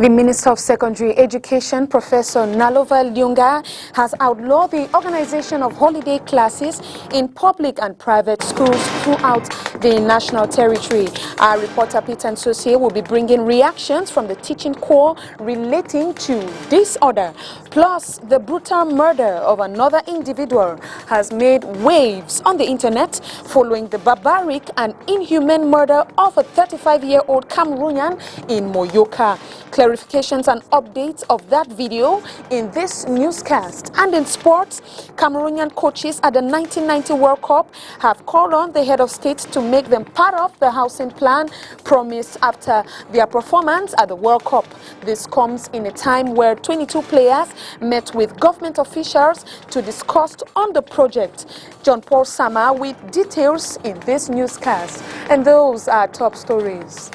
The Minister of Secondary Education, Professor Nalova Lyonga, has outlawed the organization of holiday classes in public and private schools throughout the national territory. Our reporter Peter Nsosie will be bringing reactions from the teaching corps relating to this order. Plus, the brutal murder of another individual has made waves on the internet following the barbaric and inhumane murder of a 35-year-old Cameroonian in Moyoka. Clarifications and updates of that video in this newscast. And in sports, Cameroonian coaches at the 1990 World Cup have called on the head of state to make them part of the housing plan promised after their performance at the World Cup. This comes in a time where 22 players met with government officials to discuss on the project. John Paul Sama with details in this newscast. And those are top stories.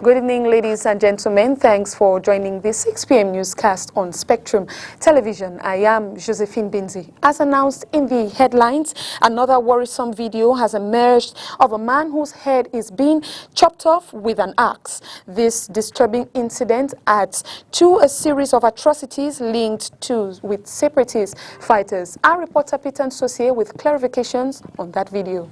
Good evening, ladies and gentlemen. Thanks for joining this 6 p.m. newscast on Spectrum Television. I am Josephine Bindzi. As announced in the headlines, another worrisome video has emerged of a man whose head is being chopped off with an axe. This disturbing incident adds to a series of atrocities linked with separatist fighters. Our reporter Peter Nsosie with clarifications on that video.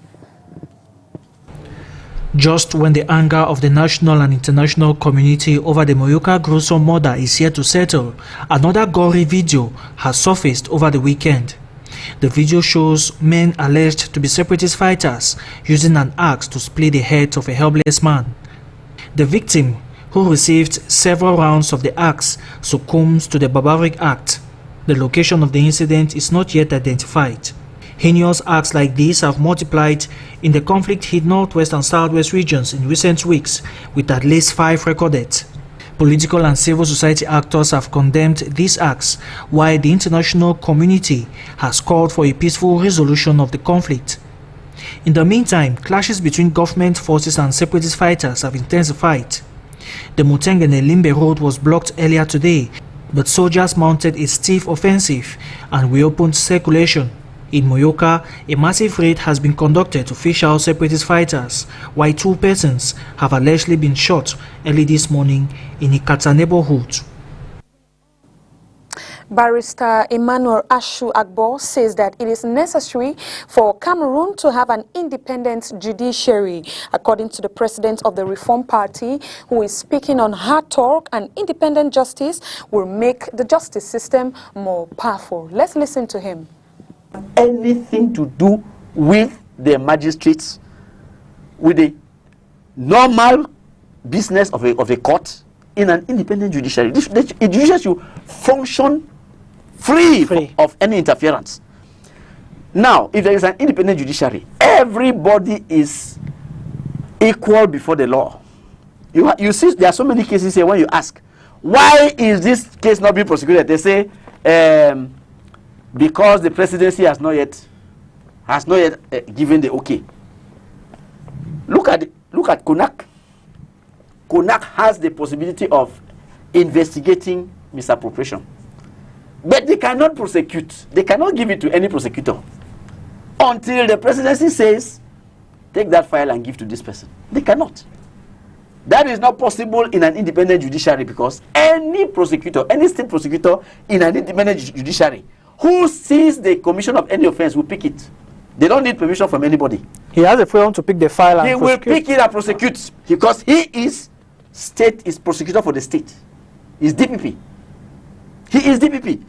Just when the anger of the national and international community over the Moyoka gruesome murder is here to settle, another gory video has surfaced over the weekend. The video shows men alleged to be separatist fighters using an axe to split the head of a helpless man. The victim, who received several rounds of the axe, succumbs to the barbaric act. The location of the incident is not yet identified. Heinous acts like these have multiplied in the conflict-hit northwest and southwest regions in recent weeks, with at least 5 recorded. Political and civil society actors have condemned these acts, while the international community has called for a peaceful resolution of the conflict. In the meantime, clashes between government forces and separatist fighters have intensified. The Mutengene-Limbe road was blocked earlier today, but soldiers mounted a stiff offensive and reopened circulation. In Moyoka, a massive raid has been conducted to fish out separatist fighters, while 2 persons have allegedly been shot early this morning in Ikata neighborhood. Barrister Emmanuel Akbar says that it is necessary for Cameroon to have an independent judiciary. According to the president of the Reform Party, who is speaking on hard talk, and independent justice will make the justice system more powerful. Let's listen to him. Anything to do with the magistrates, with the normal business of a court in an independent judiciary. The judiciary should function free of any interference. Now, if there is an independent judiciary, everybody is equal before the law. You see, there are so many cases here. When you ask, why is this case not being prosecuted, they say, because the presidency has not yet given the okay. Look at CONAC. CONAC has the possibility of investigating misappropriation, but they cannot prosecute. They cannot give it to any prosecutor until the presidency says, take that file and give to this person. They cannot. That is not possible in an independent judiciary, because any prosecutor, any state prosecutor in an independent judiciary who sees the commission of any offense will pick it. They don't need permission from anybody. He has the freedom to pick the file and prosecute. He will pick it and prosecute, because he is prosecutor for the state. He's DPP. He is DPP.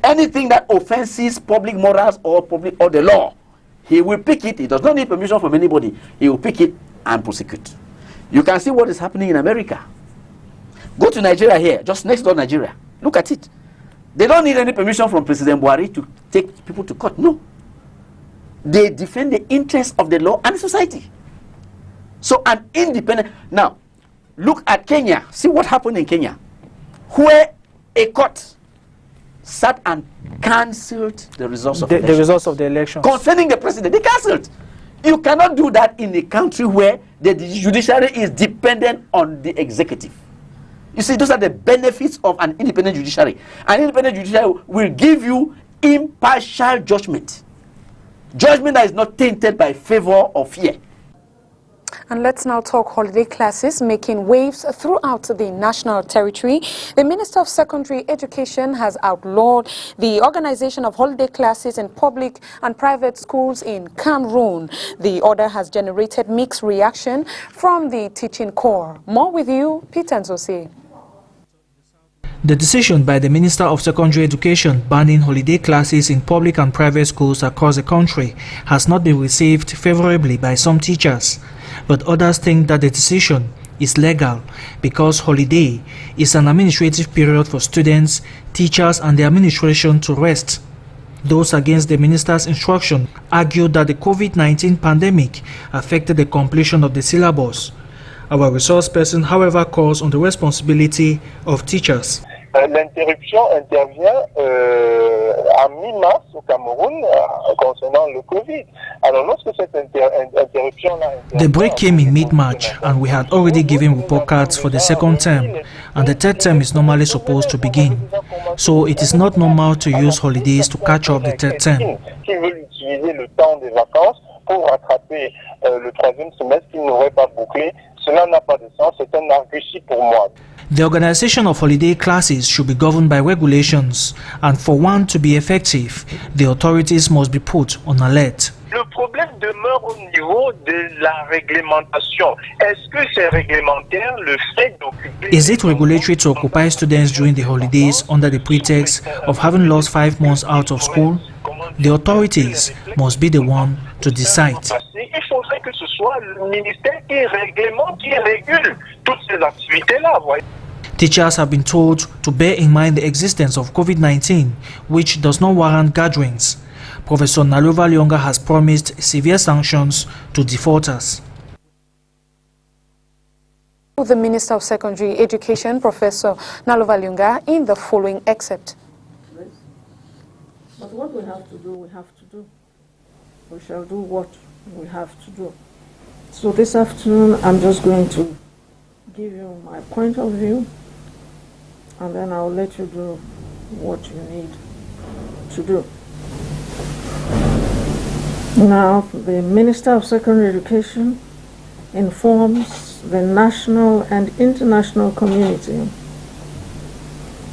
Anything that offenses public morals or the law, he will pick it. He does not need permission from anybody. He will pick it and prosecute. You can see what is happening in America. Go to Nigeria here, just next door Nigeria. Look at it. They don't need any permission from President Buhari to take people to court. No. They defend the interests of the law and the society. So an independent... Now, look at Kenya. See what happened in Kenya, where a court sat and cancelled the results of the results of the election. Concerning the president, they cancelled. You cannot do that in a country where the judiciary is dependent on the executive. You see, those are the benefits of an independent judiciary. An independent judiciary will give you impartial judgment. Judgment that is not tainted by favor or fear. And let's now talk holiday classes making waves throughout the national territory. The Minister of Secondary Education has outlawed the organization of holiday classes in public and private schools in Cameroon. The order has generated mixed reaction from the teaching corps. More with you, Peter Nzose. The decision by the Minister of Secondary Education banning holiday classes in public and private schools across the country has not been received favorably by some teachers. But others think that the decision is legal because holiday is an administrative period for students, teachers and the administration to rest. Those against the minister's instruction argued that the COVID-19 pandemic affected the completion of the syllabus. Our resource person, however, calls on the responsibility of teachers. L'interruption intervient à mi-mars au Cameroun concernant le Covid. Alors lorsque cette interruption-là... The break came in mid-March and we had already given report cards for the second term and the third term is normally supposed to begin. So it is not normal to use holidays to catch up the third term. Qui veulent utiliser le temps des vacances pour rattraper le troisième semestre qu'ils n'auraient pas bouclé, cela n'a pas de sens, c'est un argument pour moi. The organization of holiday classes should be governed by regulations, and for one to be effective, the authorities must be put on alert. Le problème demeure au niveau de la réglementation. Est-ce que c'est réglementaire le fait d'occuper... Is it regulatory to occupy students during the holidays under the pretext of having lost 5 months out of school? The authorities must be the one to decide. Il faudrait que ce soit le ministère qui réglemente, qui régule toutes ces activités-là. Teachers have been told to bear in mind the existence of COVID-19, which does not warrant gatherings. Professor Nalova Lyonga has promised severe sanctions to defaulters. The Minister of Secondary Education, Professor Nalova Lyonga, in the following excerpt. But what we have to do, we have to do. We shall do what we have to do. So this afternoon, I'm just going to give you my point of view, and then I'll let you do what you need to do. Now, the Minister of Secondary Education informs the national and international community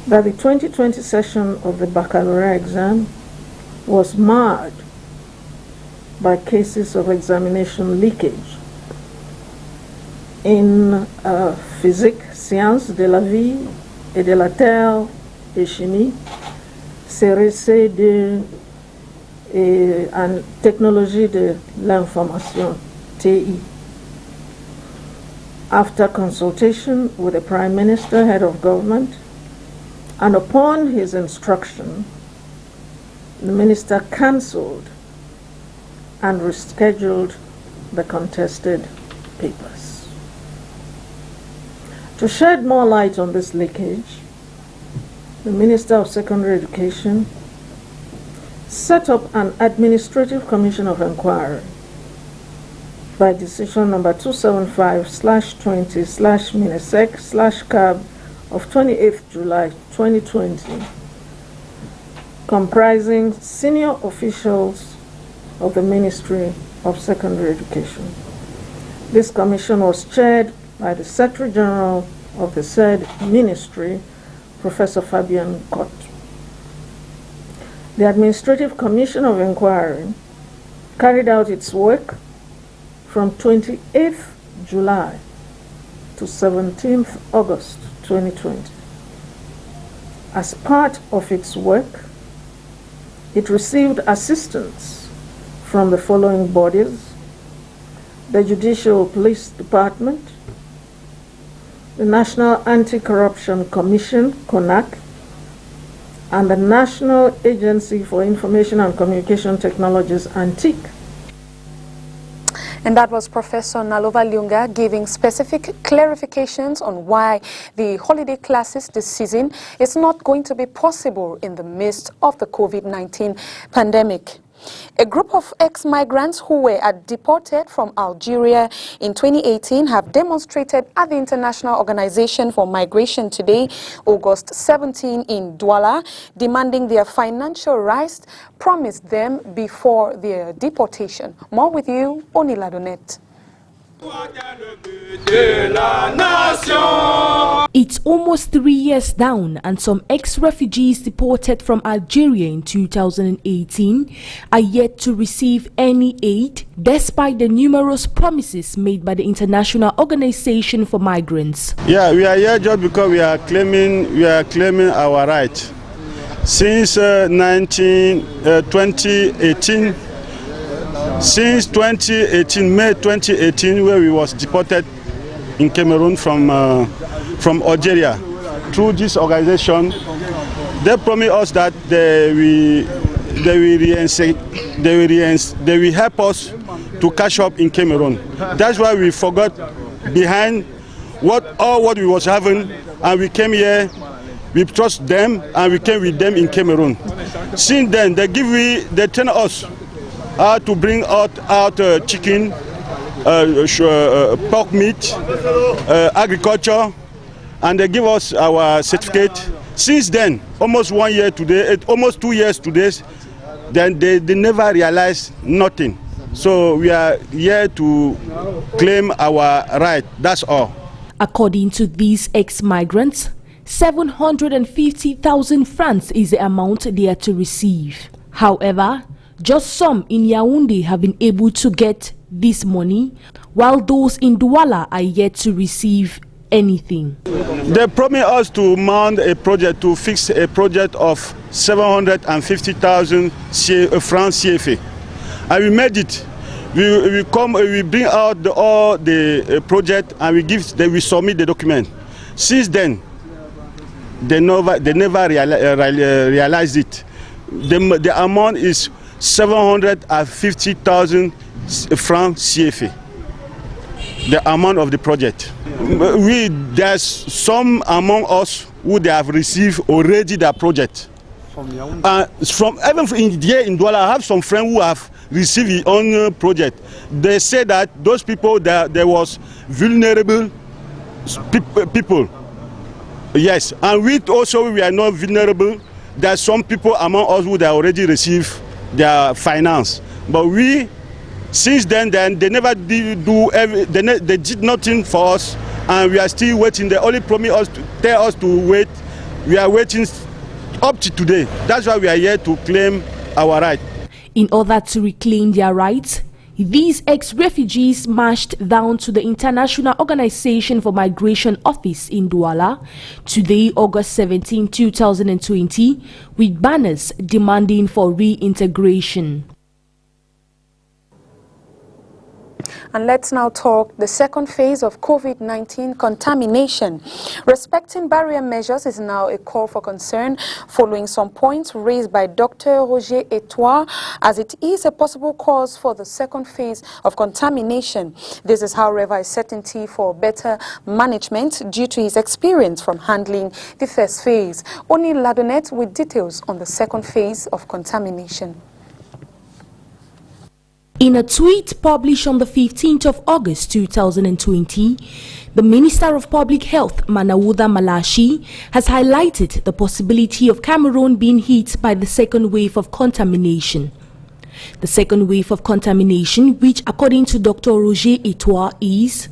that the 2020 session of the baccalaureate exam was marred by cases of examination leakage in physique, sciences de la vie et de la terre et chimie, CRC et technologie de l'information, TI. After consultation with the Prime Minister, head of government, and upon his instruction, the minister cancelled and rescheduled the contested papers. To shed more light on this leakage, the Minister of Secondary Education set up an administrative commission of inquiry by decision number 275/20/Minisec/CAB of 28th July 2020, comprising senior officials of the Ministry of Secondary Education. This commission was chaired by the Secretary General of the said ministry, Professor Fabian Cott. The Administrative Commission of Inquiry carried out its work from 28th July to 17th August 2020. As part of its work, it received assistance from the following bodies: the Judicial Police Department, the National Anti-Corruption Commission, CONAC, and the National Agency for Information and Communication Technologies, ANTIC. And that was Professor Nalova Lyonga giving specific clarifications on why the holiday classes this season is not going to be possible in the midst of the COVID-19 pandemic. A group of ex-migrants who were deported from Algeria in 2018 have demonstrated at the International Organization for Migration today, August 17, in Douala, demanding their financial rights promised them before their deportation. More with you, Oni Ladonet. It's almost 3 years down, and some ex-refugees deported from Algeria in 2018 are yet to receive any aid, despite the numerous promises made by the International Organization for Migrants. Yeah, we are here just because we are claiming our right. Since 2018, May 2018, where we was deported in Cameroon from Algeria, through this organization, they promised us that they will help us to catch up in Cameroon. That's why we forgot behind what we was having, and we came here. We trust them, and we came with them in Cameroon. Since then, they train us how to bring out chicken, pork meat, agriculture, and they give us our certificate. Since then, almost 1 year today, almost 2 years today, then they never realized nothing. So we are here to claim our right, that's all. According to these ex-migrants, 750,000 francs is the amount they are to receive. However, just some in Yaoundé have been able to get this money, while those in Douala are yet to receive anything. They promised us to mount a project, to fix a project of 750,000 francs CFA. And we made it. We bring out all the project, and we submit the document. Since then, they never realized it. The amount is 750,000 francs CFA, the amount of the project. There's some among us who they have received already the project. Even here in Douala, I have some friends who have received their own project. They say that those people, there was vulnerable people. Yes, and we are not vulnerable. There are some people among us who they already received their finance, but since then they never did they did nothing for us, and we are still waiting. They only promise us to tell us to wait. We are waiting up to today. That's why we are here to claim our right. In order to reclaim their rights, these ex-refugees marched down to the International Organization for Migration office in Douala today, August 17, 2020, with banners demanding for reintegration. And let's now talk the second phase of COVID-19 contamination. Respecting barrier measures is now a call for concern following some points raised by Dr. Roger Etoile, as it is a possible cause for the second phase of contamination. This is, however, a certainty for better management due to his experience from handling the first phase. Oni Ladonet with details on the second phase of contamination. In a tweet published on the 15th of August 2020, the Minister of Public Health, Manawuda Malashi, has highlighted the possibility of Cameroon being hit by the second wave of contamination. The second wave of contamination, which according to Dr. Roger Etoile is...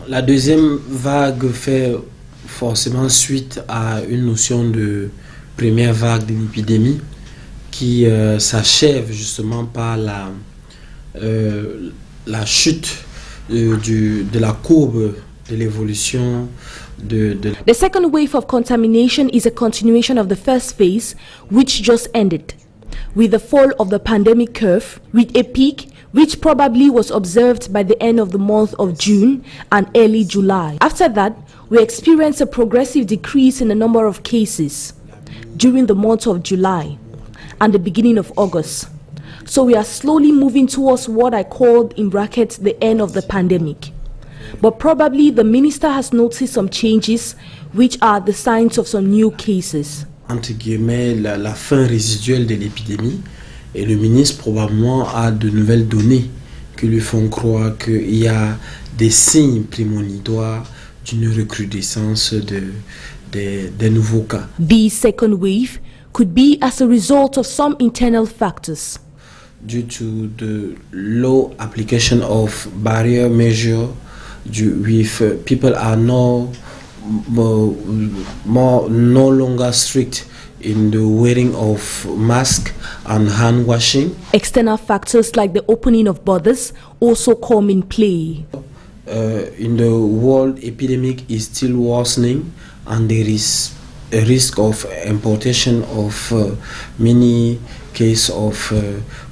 La deuxième vague fait forcément suite à une notion de première vague de l'épidémie qui s'achève justement par la chute de la courbe de l'évolution de... The second wave of contamination is a continuation of the first phase, which just ended, with the fall of the pandemic curve, with a peak which probably was observed by the end of the month of June and early July. After that, we experienced a progressive decrease in the number of cases during the month of July and the beginning of August. So we are slowly moving towards what I called in brackets the end of the pandemic. But probably the minister has noticed some changes which are the signs of some new cases. Entre guillemets, la fin résiduelle de l'épidémie, et le ministre probablement a de nouvelles données qui lui font croire qu'il y a des signes prémonitoires d'une recrudescence des nouveaux cas. The second wave could be as a result of some internal factors. due to the low application of barrier measure, with people are no longer strict in the wearing of mask and hand washing. External factors like the opening of borders also come in play. In the world, epidemic is still worsening, and there is a risk of importation of many cases of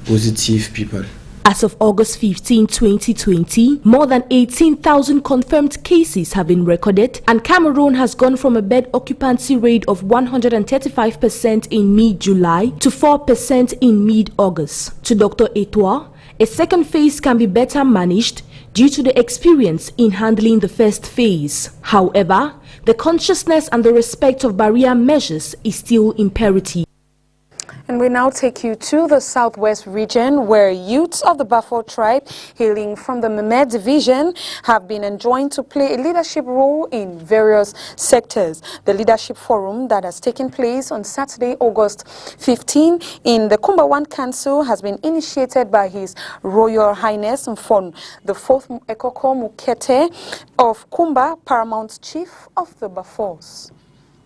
positive people. As of August 15, 2020, more than 18,000 confirmed cases have been recorded, and Cameroon has gone from a bed occupancy rate of 135% in mid-July to 4% in mid-August. To Dr. Etoile, a second phase can be better managed due to the experience in handling the first phase. However, the consciousness and the respect of barrier measures is still imperative. And we now take you to the southwest region, where youths of the Bafo tribe hailing from the Meme division have been enjoined to play a leadership role in various sectors. The leadership forum that has taken place on Saturday, August 15 in the Kumba 1 Council has been initiated by His Royal Highness Mfon, the 4th Ekoko Mukete of Kumba, Paramount Chief of the Bafos.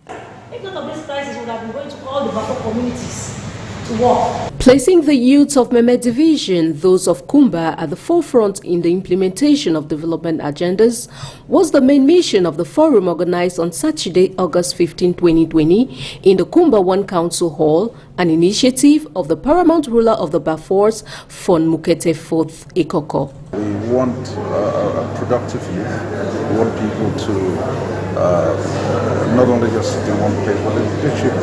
If not of this crisis, we would have been going to all the Bafo communities to work. Placing the youths of Meme Division, those of Kumba, at the forefront in the implementation of development agendas was the main mission of the forum organized on Saturday, August 15, 2020 in the Kumba 1 Council Hall, an initiative of the paramount ruler of the Bafors, Fon Mukete 4th Ekoko. We want a productive youth. We want people to not only just sit in one place, but they should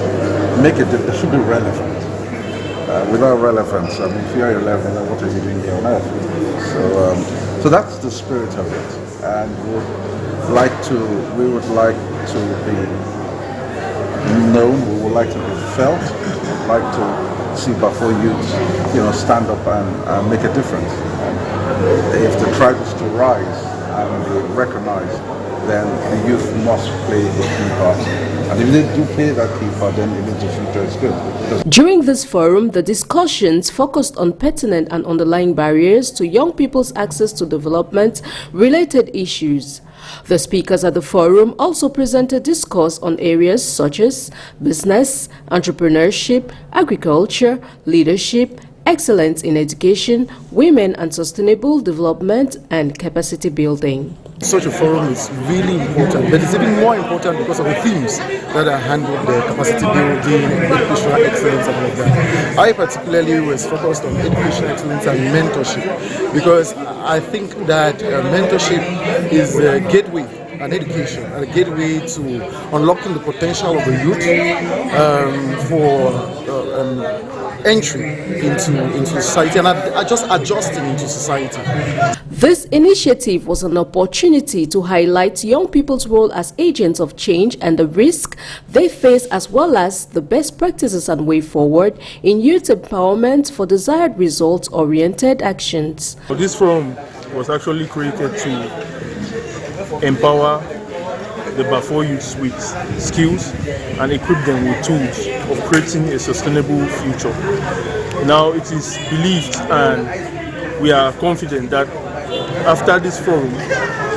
make it, they should be relevant. Without relevance, I mean, if you're 11, what are you doing here on earth? So that's the spirit of it, and we would like to be known, we would like to be felt, we would like to see Bafo youth, stand up and make a difference. And if the tribe is to rise and be recognized, then the youth must play a key part. And if they do play that key part, then it means the future is good. During this forum, the discussions focused on pertinent and underlying barriers to young people's access to development-related issues. The speakers at the forum also presented discourse on areas such as business, entrepreneurship, agriculture, leadership, excellence in education, women and sustainable development, and capacity building. Such a forum is really important, but it's even more important because of the themes that are handled, the capacity building, educational excellence, and all of that. I particularly was focused on education excellence and mentorship, because I think that mentorship is a gateway, an education, and a gateway to unlocking the potential of the youth for entry into society and just adjusting into society. This initiative was an opportunity to highlight young people's role as agents of change and the risk they face, as well as the best practices and way forward in youth empowerment for desired results-oriented actions. This forum was actually created to empower the Bafo youths with skills and equip them with tools of creating a sustainable future. Now it is believed and we are confident that after this forum,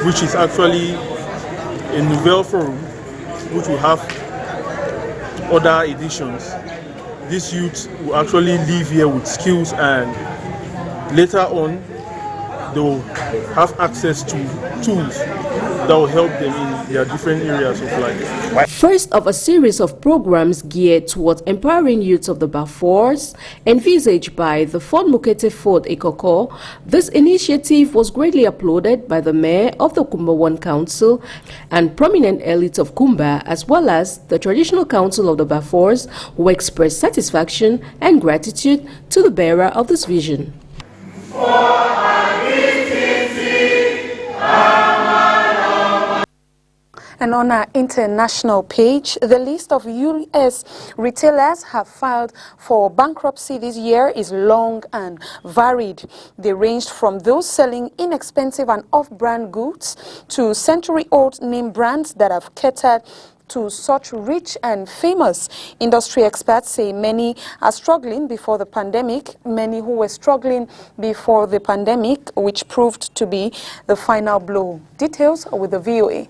which is actually a novel forum, which will have other editions, these youths will actually live here with skills, and later on they will have access to tools that will help them in their different areas of life. First of a series of programs geared towards empowering youths of the Bafors, envisaged by the Fon Mukete 4th Ekoko, this initiative was greatly applauded by the mayor of the Kumba 1 Council and prominent elites of Kumba, as well as the traditional council of the Bafors, who expressed satisfaction and gratitude to the bearer of this vision. And on our international page, the list of U.S. retailers have filed for bankruptcy this year is long and varied. They ranged from those selling inexpensive and off-brand goods to century-old name brands that have catered to such rich and famous. Industry experts say many are struggling before the pandemic, many who were struggling before the pandemic, which proved to be the final blow. Details are with the VOA.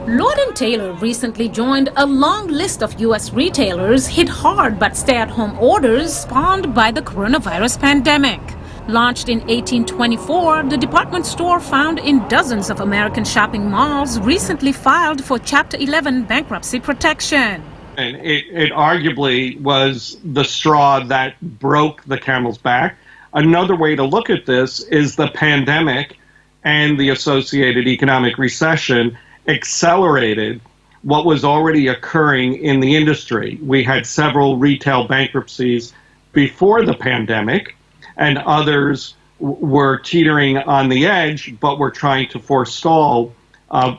Lord & Taylor recently joined a long list of U.S. retailers hit hard by stay-at-home orders spawned by the coronavirus pandemic. Launched in 1824, the department store found in dozens of American shopping malls recently filed for Chapter 11 bankruptcy protection. And it arguably was the straw that broke the camel's back. Another way to look at this is the pandemic and the associated economic recession accelerated what was already occurring in the industry. We had several retail bankruptcies before the pandemic, and others were teetering on the edge, but were trying to forestall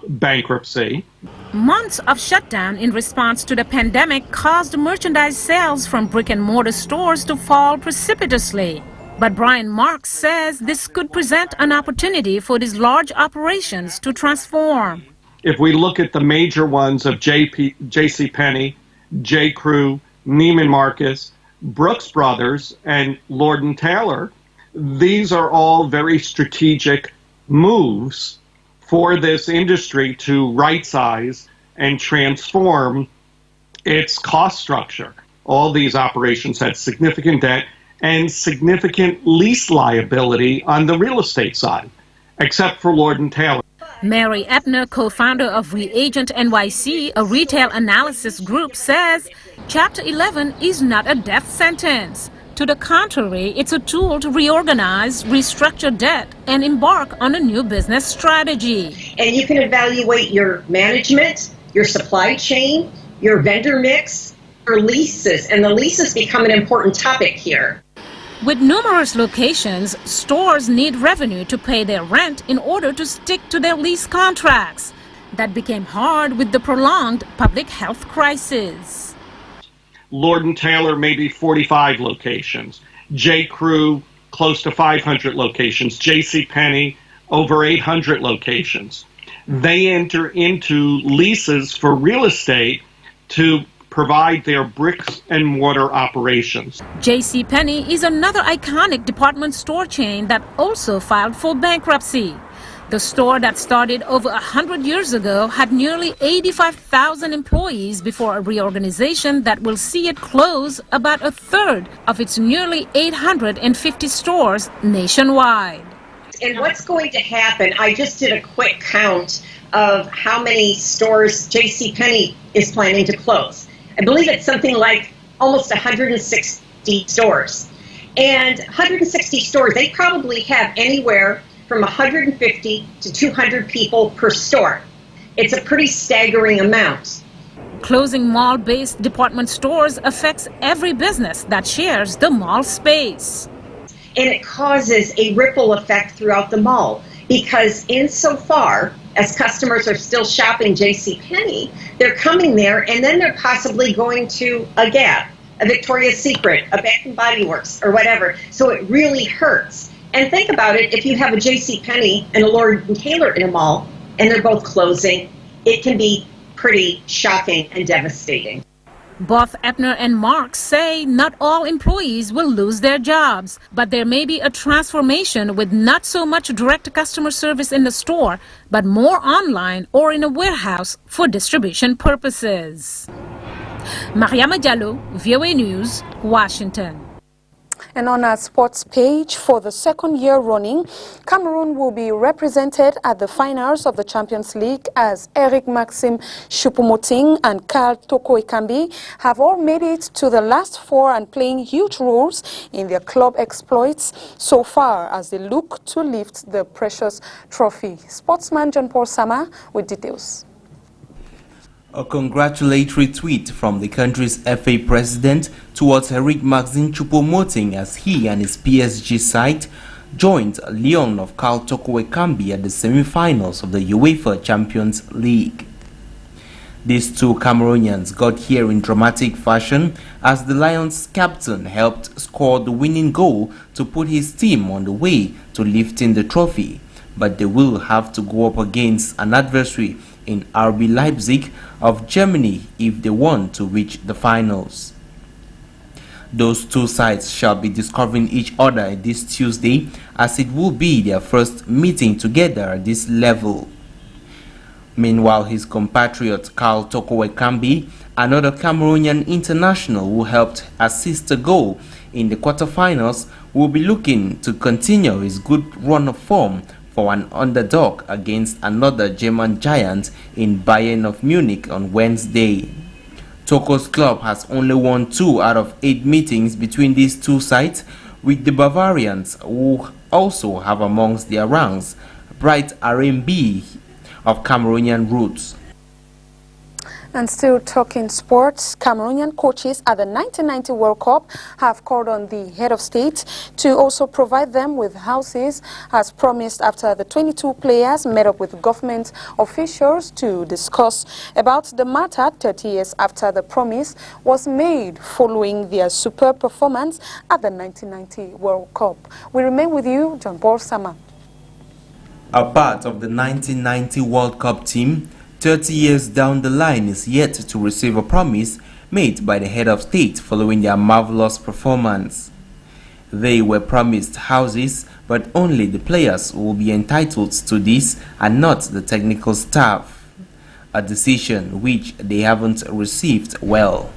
bankruptcy. Months of shutdown in response to the pandemic caused merchandise sales from brick-and-mortar stores to fall precipitously. But Brian Marks says this could present an opportunity for these large operations to transform. If we look at the major ones of JCPenney, J.Crew, Neiman Marcus, Brooks Brothers, and Lord & Taylor, these are all very strategic moves for this industry to right-size and transform its cost structure. All these operations had significant debt and significant lease liability on the real estate side, except for Lord & Taylor. Mary Epner, co-founder of Reagent NYC, a retail analysis group, says Chapter 11 is not a death sentence. To the contrary, it's a tool to reorganize, restructure debt, and embark on a new business strategy. And you can evaluate your management, your supply chain, your vendor mix, your leases, and the leases become an important topic here. With numerous locations, stores need revenue to pay their rent in order to stick to their lease contracts. That became hard with the prolonged public health crisis. Lord & Taylor, maybe 45 locations. J.Crew, close to 500 locations. JCPenney, over 800 locations. They enter into leases for real estate to provide their bricks and mortar operations. JCPenney is another iconic department store chain that also filed for bankruptcy. The store that started over 100 years ago had nearly 85,000 employees before a reorganization that will see it close about a third of its nearly 850 stores nationwide. And what's going to happen, I just did a quick count of how many stores JCPenney is planning to close. I believe it's something like almost 160 stores. And 160 stores, they probably have anywhere from 150 to 200 people per store. It's a pretty staggering amount. Closing mall-based department stores affects every business that shares the mall space. And it causes a ripple effect throughout the mall, because insofar as customers are still shopping JCPenney, they're coming there and then they're possibly going to a Gap, a Victoria's Secret, a Bath & Body Works, or whatever. So it really hurts. And think about it, if you have a JCPenney and a Lord & Taylor in a mall and they're both closing, it can be pretty shocking and devastating. Both Epner and Marks say not all employees will lose their jobs, but there may be a transformation with not so much direct customer service in the store, but more online or in a warehouse for distribution purposes. Mariama Diallo, VOA News, Washington. And on our sports page, for the second year running, Cameroon will be represented at the finals of the Champions League as Eric Maxime Choupo-Moting and Karl Toko Ekambi have all made it to the last four and playing huge roles in their club exploits so far as they look to lift the precious trophy. Sportsman John Paul Sama with details. A congratulatory tweet from the country's FA president towards Eric Maxime Choupo-Moting as he and his PSG side joined Lyon of Karl Toko Ekambi at the semi-finals of the UEFA Champions League. These two Cameroonians got here in dramatic fashion as the Lions captain helped score the winning goal to put his team on the way to lifting the trophy, but they will have to go up against an adversary in RB Leipzig of Germany if they want to reach the finals. Those two sides shall be discovering each other this Tuesday, as it will be their first meeting together at this level. Meanwhile, his compatriot Carl Toko Ekambi, another Cameroonian international who helped assist a goal in the quarterfinals, will be looking to continue his good run of form for an underdog against another German giant in Bayern of Munich on Wednesday. Toko's club has only won 2 out of 8 meetings between these two sides, with the Bavarians, who also have amongst their ranks Bright RMB of Cameroonian roots. And still talking sports, Cameroonian coaches at the 1990 World Cup have called on the head of state to also provide them with houses as promised after the 22 players met up with government officials to discuss about the matter 30 years after the promise was made following their superb performance at the 1990 World Cup. We remain with you, John Paul Sama. A part of the 1990 World Cup team, 30 years down the line, is yet to receive a promise made by the head of state following their marvelous performance. They were promised houses, but only the players will be entitled to this and not the technical staff, a decision which they haven't received well.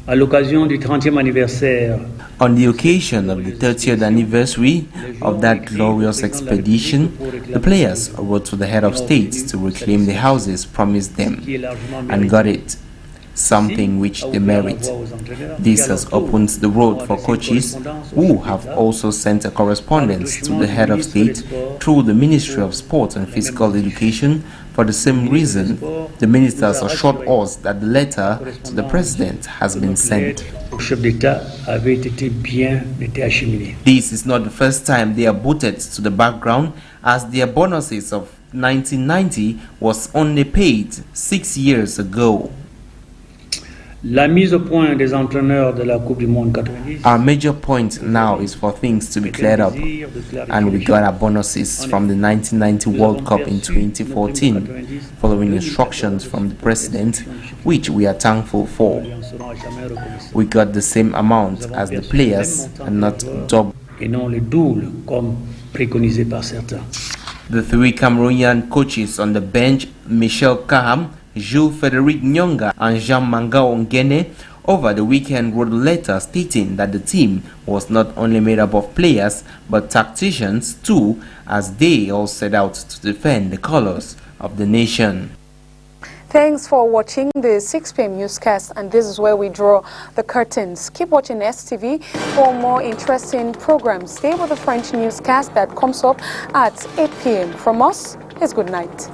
À l'occasion du 30e anniversaire. On the occasion of the 30th anniversary of that glorious expedition, the players wrote to the head of state to reclaim the houses promised them, and got it, something which they merit. This has opened the road for coaches who have also sent a correspondence to the head of state through the Ministry of Sport and Physical Education. For the same reason, the ministers assured us that the letter to the president has been sent. This is not the first time they are booted to the background, as their bonuses of 1990 was only paid 6 years ago. La mise au point des entraîneurs de la Coupe du Monde 90. Our major point now is for things to be cleared up, and we got our bonuses from the 1990 World Cup in 2014, following instructions from the president, which we are thankful for. We got the same amount as the players and not double. The 3 Cameroonian coaches on the bench, Michel Kaham, Jules-Frédéric Nyonga and Jean Manga Ongene, over the weekend wrote a letter stating that the team was not only made up of players but tacticians too, as they all set out to defend the colors of the nation. Thanks for watching the 6 p.m. newscast, and this is where we draw the curtains. Keep watching STV for more interesting programs. Stay with the French newscast that comes up at 8 p.m. From us, it's good night.